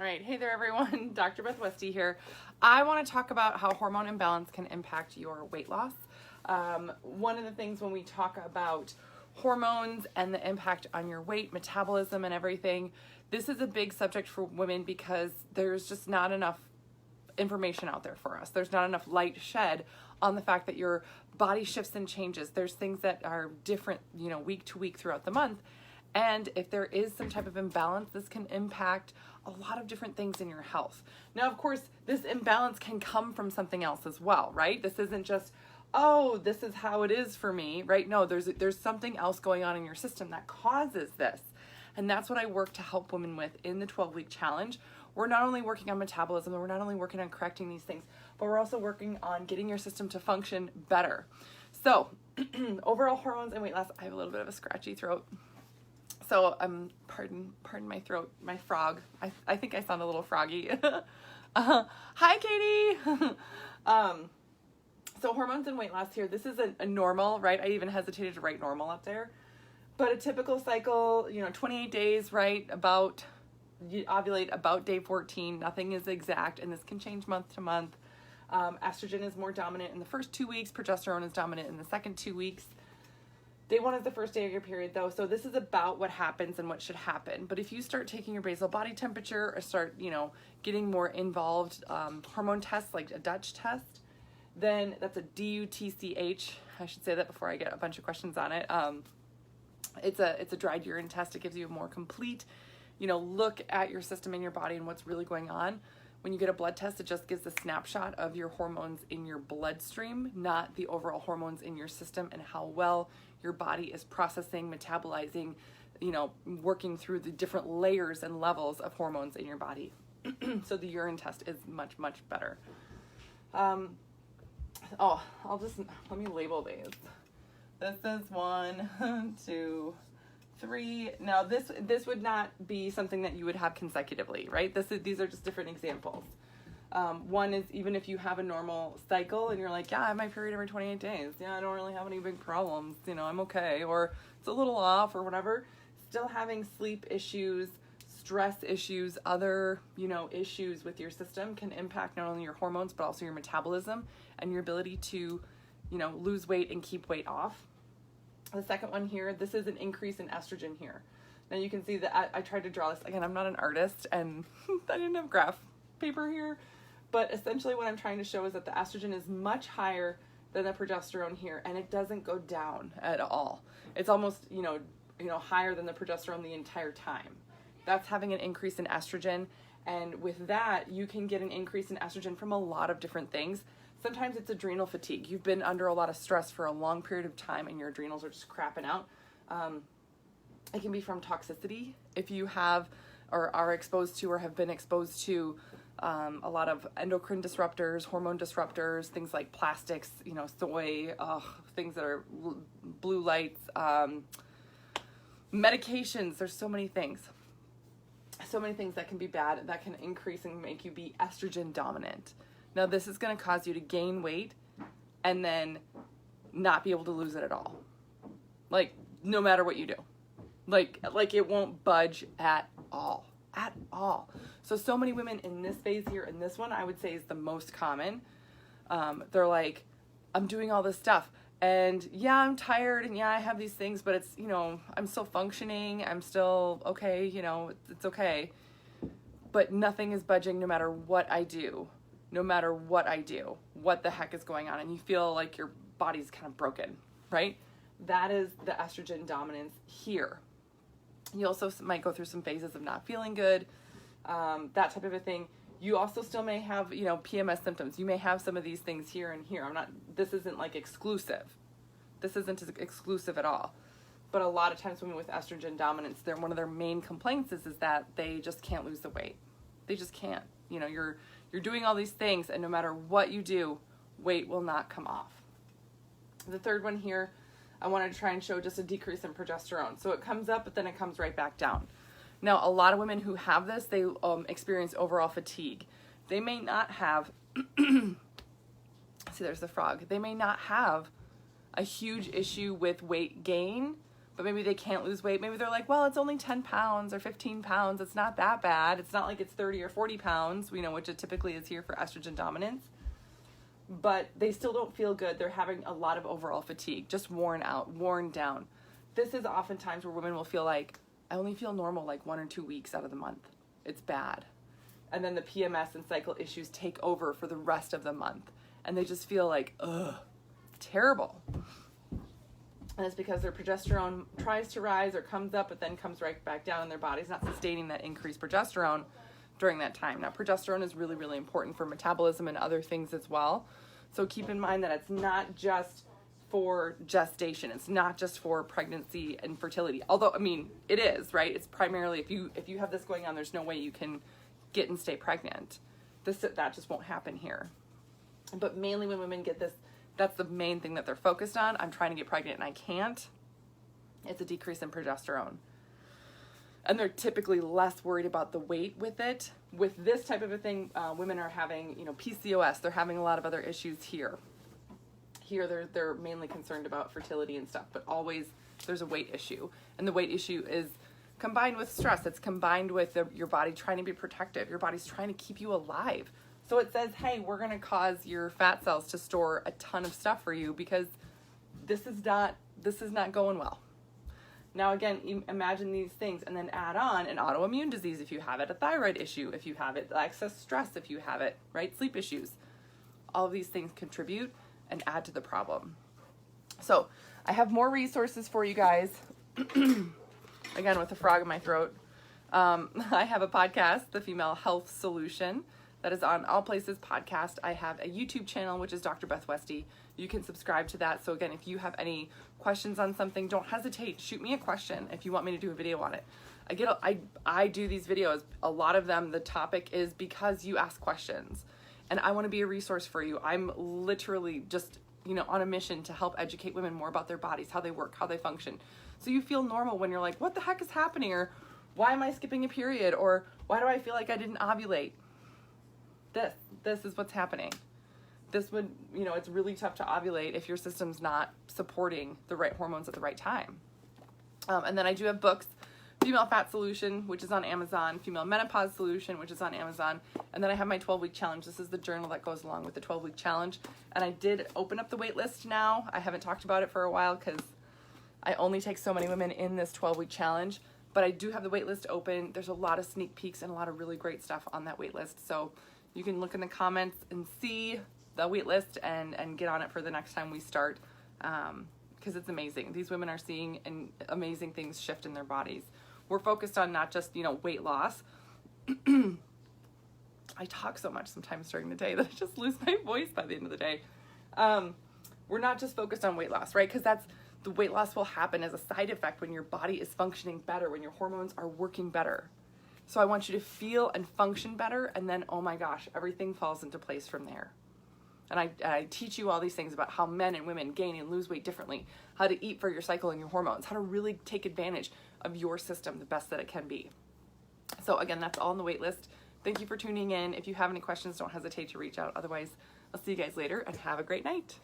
All right, hey there everyone, Dr. Beth Westy here. I want to talk about how hormone imbalance can impact your weight loss. One of the things when we talk about hormones and the impact on your weight, metabolism and everything, this is a big subject for women because there's just not enough information out there for us. There's not enough light shed on the fact that your body shifts and changes. There's things that are different, week to week throughout the month. And if there is some type of imbalance, this can impact a lot of different things in your health. Now, of course, this imbalance can come from something else as well, right? This isn't just, oh, this is how it is for me, right? No, there's something else going on in your system that causes this. And that's what I work to help women with in the 12-week challenge. We're not only working on metabolism, and we're not only working on correcting these things, but we're also working on getting your system to function better. So, overall hormones and weight loss. I have a little bit of a scratchy throat. So pardon my throat, my frog. I think I sound a little froggy. Hi, Katie. So hormones and weight loss here. This is a normal, right? I even hesitated to write normal up there. But a typical cycle, 28 days, right? You ovulate about day 14. Nothing is exact, and this can change month to month. Estrogen is more dominant in the first 2 weeks. Progesterone is dominant in the second 2 weeks. Day 1 is the first day of your period, though, so this is about what happens and what should happen. But if you start taking your basal body temperature or start, getting more involved hormone tests, like a Dutch test, then that's a DUTCH. I should say that before I get a bunch of questions on it. It's a dried urine test. It gives you a more complete, look at your system and your body and what's really going on. When you get a blood test, it just gives a snapshot of your hormones in your bloodstream, not the overall hormones in your system and how well your body is processing, metabolizing, working through the different layers and levels of hormones in your body. So the urine test is much, much better. Let me label these. This is 1, 2, 3. Now this would not be something that you would have consecutively, right? These are just different examples. One is even if you have a normal cycle and you're like, yeah, I have my period every 28 days. Yeah, I don't really have any big problems. I'm okay. Or it's a little off or whatever. Still having sleep issues, stress issues, other, issues with your system can impact not only your hormones, but also your metabolism and your ability to, lose weight and keep weight off. The second one here, this is an increase in estrogen here. Now you can see that I tried to draw this. Again, I'm not an artist and I didn't have graph paper here. But essentially what I'm trying to show is that the estrogen is much higher than the progesterone here, and it doesn't go down at all. It's almost, higher than the progesterone the entire time. That's having an increase in estrogen, and with that, you can get an increase in estrogen from a lot of different things. Sometimes it's adrenal fatigue. You've been under a lot of stress for a long period of time, and your adrenals are just crapping out. It can be from toxicity. If you have or are exposed to or have been exposed to a lot of endocrine disruptors, hormone disruptors, things like plastics, soy, things that are blue lights, medications. There's so many things that can be bad, that can increase and make you be estrogen dominant. Now, this is going to cause you to gain weight and then not be able to lose it at all. Like, no matter what you do. Like it won't budge at all. At all. So many women in this phase here, in this one, I would say is the most common. They're like, I'm doing all this stuff and yeah, I'm tired and yeah, I have these things, but it's, I'm still functioning. I'm still okay. It's okay. But nothing is budging no matter what I do, what the heck is going on. And you feel like your body's kind of broken, right? That is the estrogen dominance here. You also might go through some phases of not feeling good, that type of a thing. You also still may have, PMS symptoms. You may have some of these things here and here. This isn't like exclusive. This isn't exclusive at all. But a lot of times women with estrogen dominance, one of their main complaints is that they just can't lose the weight. They just can't. You're doing all these things, and no matter what you do, weight will not come off. The third one here, I wanted to try and show just a decrease in progesterone. So it comes up, but then it comes right back down. Now, a lot of women who have this, they experience overall fatigue. They may not have, see, there's the frog. They may not have a huge issue with weight gain, but maybe they can't lose weight. Maybe they're like, well, it's only 10 pounds or 15 pounds. It's not that bad. It's not like it's 30 or 40 pounds, which it typically is here for estrogen dominance. But they still don't feel good. They're having a lot of overall fatigue, just worn out, worn down. This is oftentimes where women will feel like, I only feel normal like 1 or 2 weeks out of the month. It's bad. And then the PMS and cycle issues take over for the rest of the month. And they just feel like, ugh, terrible. And it's because their progesterone tries to rise or comes up, but then comes right back down, and their body's not sustaining that increased progesterone during that time. Now, progesterone is really, really important for metabolism and other things as well. So keep in mind that it's not just for gestation. It's not just for pregnancy and fertility. Although, it is, right? It's primarily, if you have this going on, there's no way you can get and stay pregnant. That just won't happen here. But mainly when women get this, that's the main thing that they're focused on. I'm trying to get pregnant and I can't. It's a decrease in progesterone. And they're typically less worried about the weight with it. With this type of a thing, women are having, PCOS. They're having a lot of other issues here. Here, they're mainly concerned about fertility and stuff, but always there's a weight issue. And the weight issue is combined with stress. It's combined with your body trying to be protective. Your body's trying to keep you alive. So it says, hey, we're going to cause your fat cells to store a ton of stuff for you because this is not going well. Now, again, imagine these things and then add on an autoimmune disease if you have it, a thyroid issue if you have it, excess stress if you have it, right? Sleep issues. All of these things contribute and add to the problem. So I have more resources for you guys. Again, with a frog in my throat. I have a podcast, The Female Health Solution, that is on All Places Podcast. I have a YouTube channel, which is Dr. Beth Westy. You can subscribe to that. So again, if you have any questions on something, don't hesitate. Shoot me a question if you want me to do a video on it. I do these videos. A lot of them, the topic is because you ask questions. And I want to be a resource for you. I'm literally just, on a mission to help educate women more about their bodies, how they work, how they function. So you feel normal when you're like, what the heck is happening? Or why am I skipping a period? Or why do I feel like I didn't ovulate? This is what's happening. This would, it's really tough to ovulate if your system's not supporting the right hormones at the right time. And then I do have books, Female Fat Solution, which is on Amazon, Female Menopause Solution, which is on Amazon. And then I have my 12-week challenge. This is the journal that goes along with the 12-week challenge. And I did open up the wait list now. I haven't talked about it for a while because I only take so many women in this 12-week challenge. But I do have the wait list open. There's a lot of sneak peeks and a lot of really great stuff on that wait list. So you can look in the comments and see the wait list and get on it for the next time we start. Because it's amazing. These women are seeing amazing things shift in their bodies. We're focused on not just, weight loss. I talk so much sometimes during the day that I just lose my voice by the end of the day. We're not just focused on weight loss, right? Because the weight loss will happen as a side effect when your body is functioning better, when your hormones are working better. So I want you to feel and function better, and then, oh my gosh, everything falls into place from there. And I teach you all these things about how men and women gain and lose weight differently, how to eat for your cycle and your hormones, how to really take advantage of your system the best that it can be. So again, that's all on the wait list. Thank you for tuning in. If you have any questions, don't hesitate to reach out. Otherwise, I'll see you guys later and have a great night.